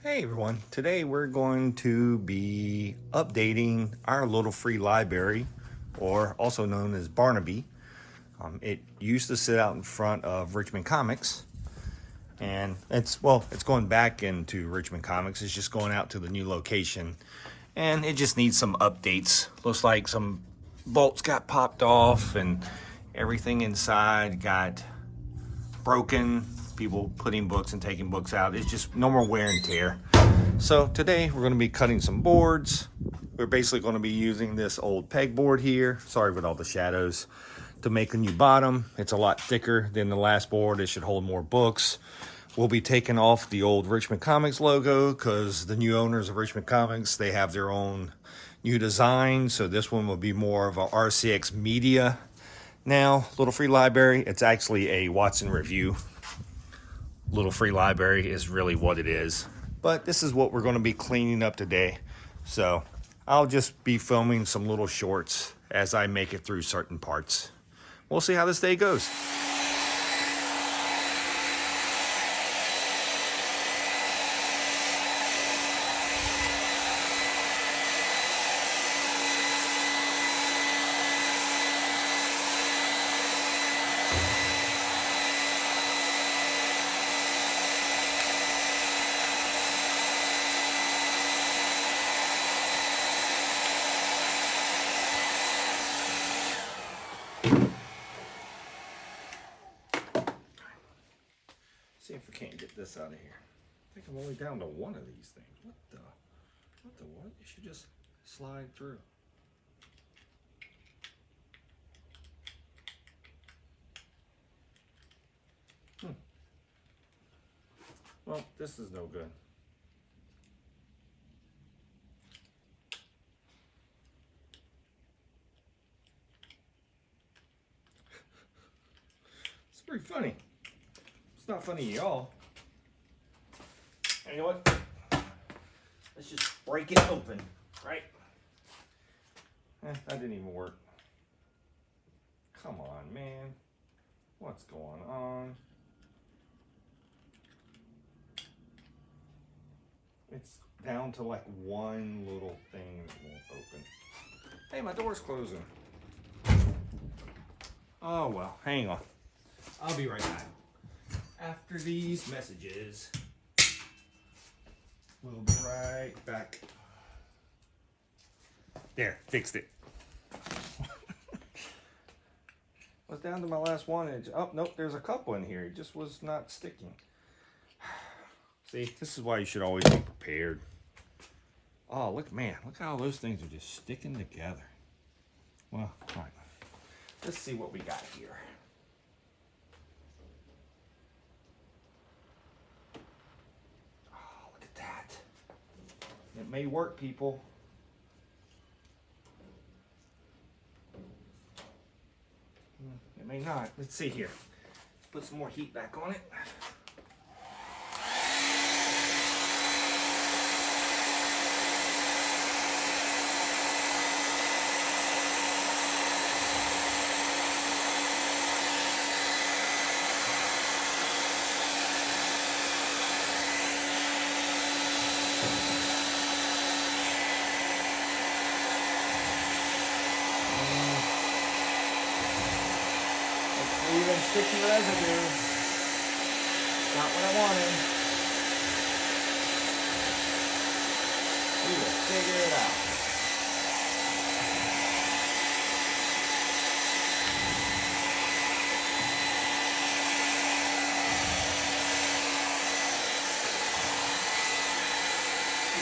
Hey everyone, today we're going to be updating our little free library, or also known as Barnaby. It used to sit out in front of Richmond Comics, and it's going back into Richmond Comics. It's just going out to the new location, and it just needs some updates. Looks like some bolts got popped off and everything inside got broken. People putting books and taking books out. It's just no more wear and tear. So today we're going to be cutting some boards. We're basically going to be using this old pegboard here, sorry with all the shadows, to make a new bottom. It's a lot thicker than the last board. It should hold more books. We'll be taking off the old Richmond Comics logo because the new owners of Richmond Comics, they have their own new design. So this one will be more of a RCX Media. Now, little free library, it's actually a Watson review. Little free library is really what it is. But this is what we're going to be cleaning up today. So I'll just be filming some little shorts as I make it through certain parts. We'll see how this day goes. See if we can't get this out of here. I think I'm only down to one of these things. What the what? You should just slide through. Well, this is no good. It's pretty funny. It's not funny to y'all. You know what? Let's just break it open, right? That didn't even work. Come on, man. What's going on? It's down to like one little thing that won't open. Hey, my door's closing. Oh, well, hang on. I'll be right back. After these messages, we'll be right back. There, fixed it. Was down to my last one inch. Oh, nope, there's a couple in here. It just was not sticking. See, this is why you should always be prepared. Oh, look, man, look how those things are just sticking together. Well, all right. Let's see what we got here. It may work, people. It may not. Let's see here. Let's put some more heat back on it. Even sticky residue. Not what I wanted. We will figure it out.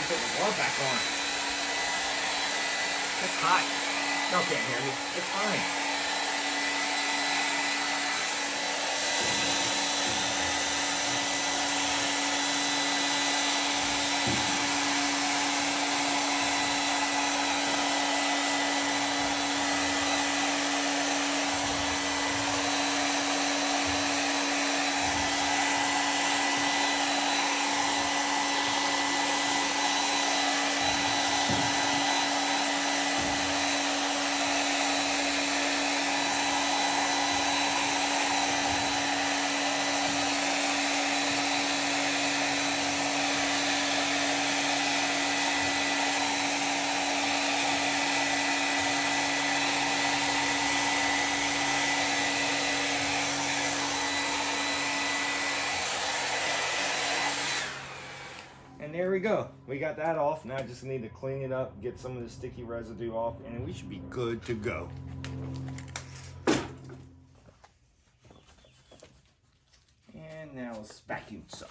Put the glove back on. It's hot. Y'all can't hear me. It's fine. And there we go. We got that off. Now I just need to clean it up, get some of the sticky residue off, and we should be good to go. And now let's vacuum some.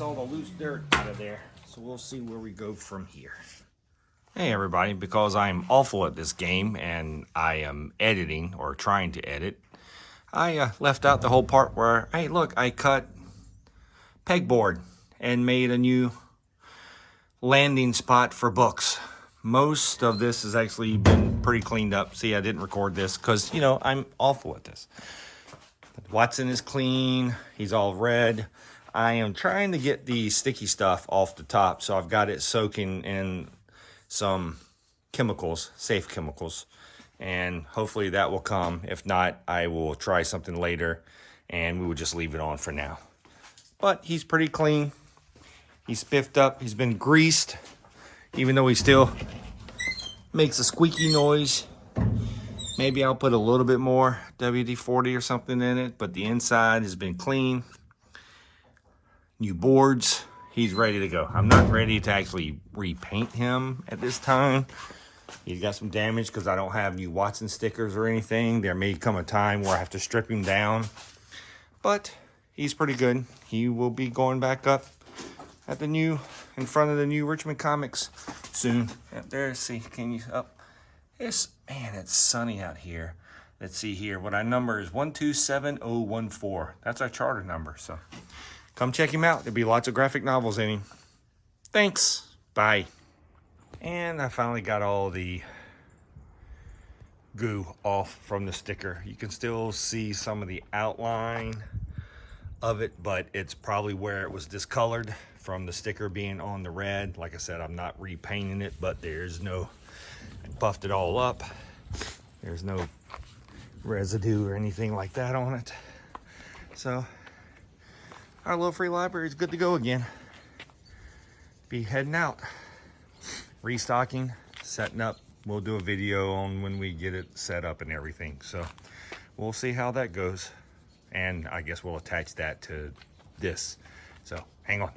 All the loose dirt out of there, so we'll see where we go from here. Hey everybody, because I'm awful at this game and I am editing or trying to edit, I left out the whole part where, hey look, I cut pegboard and made a new landing spot for books. Most of this has actually been pretty cleaned up. See, I didn't record this because, you know, I'm awful at this. Watson is clean, he's all red. I am trying to get the sticky stuff off the top, so I've got it soaking in some chemicals, safe chemicals, and hopefully that will come. If not, I will try something later, and we will just leave it on for now. But he's pretty clean. He's spiffed up. He's been greased, even though he still makes a squeaky noise. Maybe I'll put a little bit more WD-40 or something in it, but the inside has been clean. New boards, he's ready to go. I'm not ready to actually repaint him at this time. He's got some damage because I don't have new Watson stickers or anything. There may come a time where I have to strip him down, but he's pretty good. He will be going back up at the new, in front of the new Richmond Comics soon. Up there, see, can you up? It's, man, it's sunny out here. Let's see here. What our number is 127014. That's our charter number, so come check him out. There'll be lots of graphic novels in him. Thanks. Bye. And I finally got all the goo off from the sticker. You can still see some of the outline of it, but it's probably where it was discolored from the sticker being on the red. Like I said, I'm not repainting it, but there's no, I buffed it all up. There's no residue or anything like that on it. So our little free library is good to go again. Be heading out, restocking, setting up. We'll do a video on when we get it set up and everything. So we'll see how that goes. And I guess we'll attach that to this. So hang on.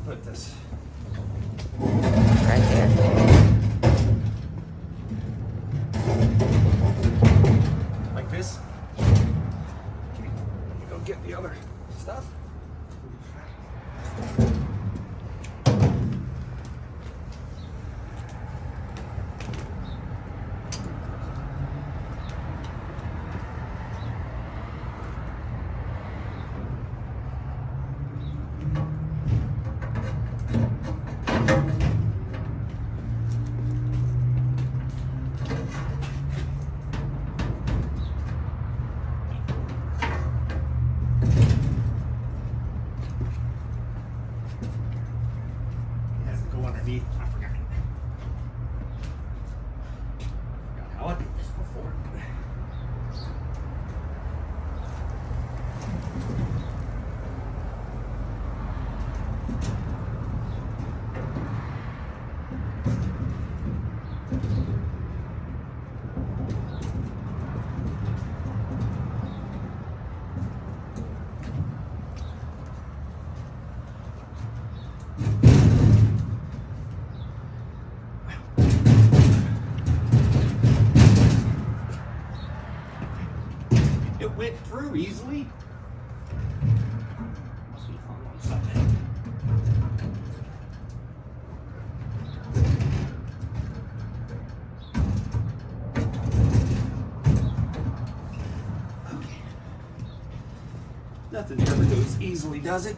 Put this right there. like this. Go get the other stuff. heavy. I forgot. How I did this before. It went through easily. Must be hung on something. Okay. Nothing ever goes easily, does it?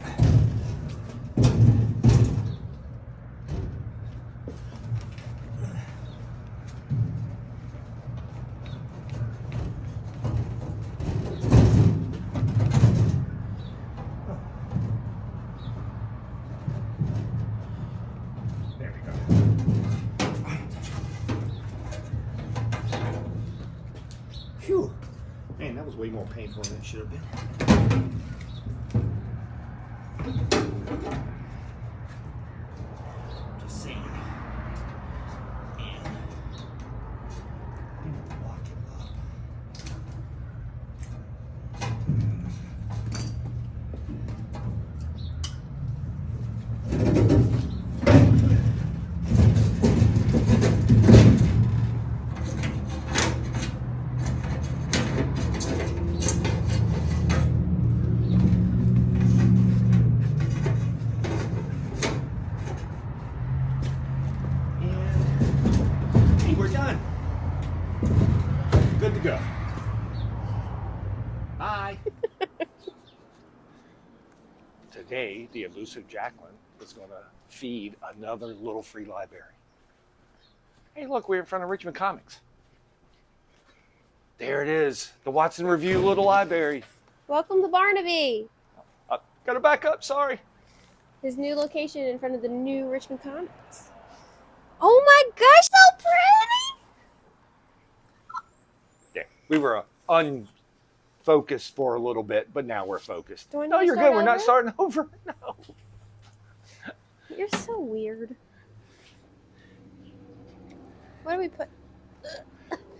There we go. Phew. Man, that was way more painful than it should have been. Just saying. And lock it up. We're done. Good to go. Bye. Today, the elusive Jacqueline is going to feed another little free library. Hey, look, we're in front of Richmond Comics. There it is, the Watson Review Little Library. Welcome to Barnaby. Gotta back up, sorry. His new location in front of the new Richmond Comics. Oh my gosh, so pretty! Yeah, we were unfocused for a little bit, but now we're focused. Do I need No, to you're start good. We're not over? starting over. No. You're so weird. What do we put?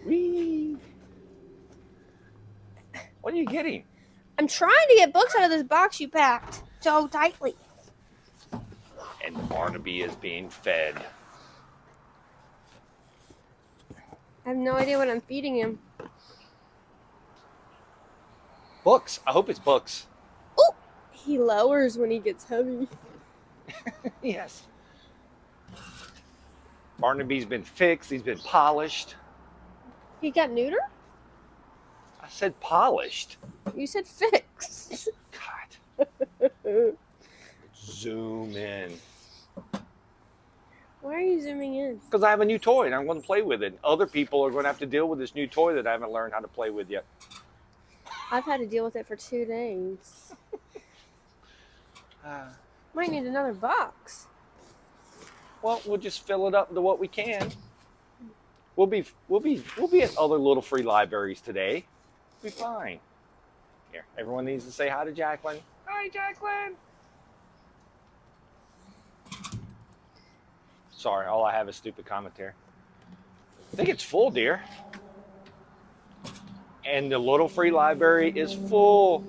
Whee. What are you getting? I'm trying to get books out of this box you packed so tightly. And Barnaby is being fed. I have no idea what I'm feeding him. Books. I hope it's books. Oh, he lowers when he gets heavy. Yes. Barnaby's been fixed. He's been polished. He got neuter? I said polished. You said fixed. God. Zoom in. Why are you zooming in? Because I have a new toy and I'm going to play with it. Other people are going to have to deal with this new toy that I haven't learned how to play with yet. I've had to deal with it for 2 days. Might need another box. Well, we'll just fill it up to what we can. We'll be at other little free libraries today. We'll be fine. Here, everyone needs to say hi to Jacqueline. Hi, Jacqueline. Sorry, all I have is stupid commentary. I think it's full, dear. And the little free library is full.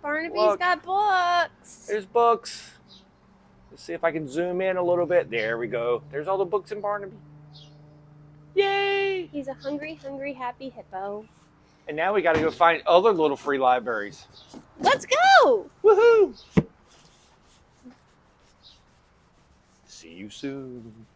Barnaby's Look. got books. There's books. Let's see if I can zoom in a little bit. There we go. There's all the books in Barnaby. Yay! He's a hungry, hungry, happy hippo. And now we got to go find other little free libraries. Let's go! Woohoo! See you soon.